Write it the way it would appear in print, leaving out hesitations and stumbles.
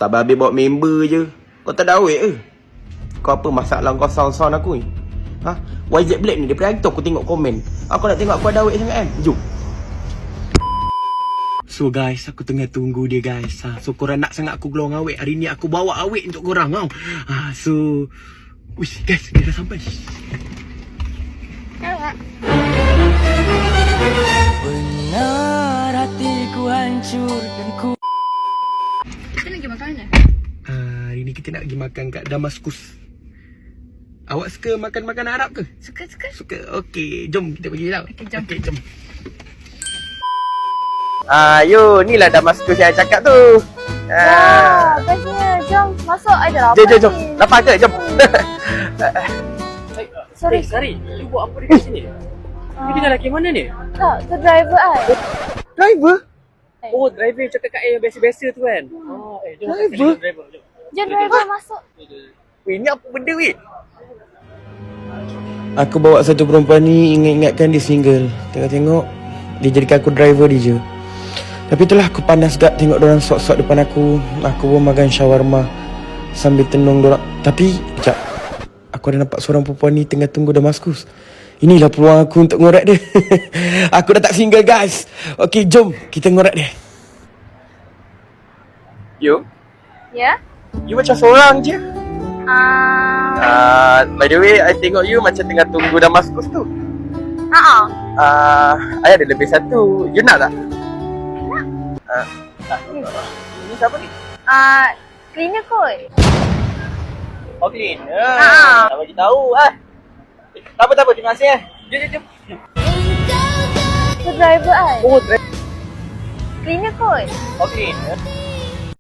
Tak habis bawa member je. Kau tak ada awet ke? Kau apa masalah kau sound aku ni? Ha? YZ Black ni daripada hari tu aku tengok komen. Aku nak tengok aku ada awet sangat kan? Jom. So guys, aku tengah tunggu dia guys. So korang nak sangat aku glowing awet. Hari ni aku bawa awet untuk korang tau. So wish guys, dia dah sampai. Benar hatiku hancur dan ku. Kita nak pergi makan mana? Hari ni kita nak pergi makan kat Damaskus. Awak suka makan makanan Arab ke? Suka. Suka. Okey, jom kita pergi tau. Okey, jom. Yo, ni lah Damaskus yang I cakap tu. Bestnya. Jom masuk. Ada lapar. Jom. Lapar ke? Jom. Sorry. Sari, you buat apa dekat sini? You dengan lelaki mana ni? Tak, tu driver I. Driver? Oh, driver cakap kat yang biasa-biasa tu kan? Oh, jom Driver? driver. Jom. Jom driver masuk. Weh, ni apa benda weh? Aku bawa satu perempuan ni ingat-ingatkan dia single. Tengok-tengok dia jadikan aku driver dia je. Tapi itulah aku panas gak tengok dorang sok-sok depan aku. Aku pun makan shawarma sambil tenung dorang. Tapi sekejap, aku ada nampak seorang perempuan ni tengah tunggu Damaskus. Inilah peluang aku untuk ngorak dia. Aku dah tak single guys. Okey, jom kita ngorak dia. You? Ya? You macam seorang je. By the way, I tengok you macam tengah tunggu Damaskus tu. I ada lebih satu. You nak tak? Nak. Ini siapa ni? Cleaner kot. Oh, clean. Tak bagi tahu Tak apa, terima kasih Jom. Tu driver I. Oh, driver. Cleaner kot. Oh, clean.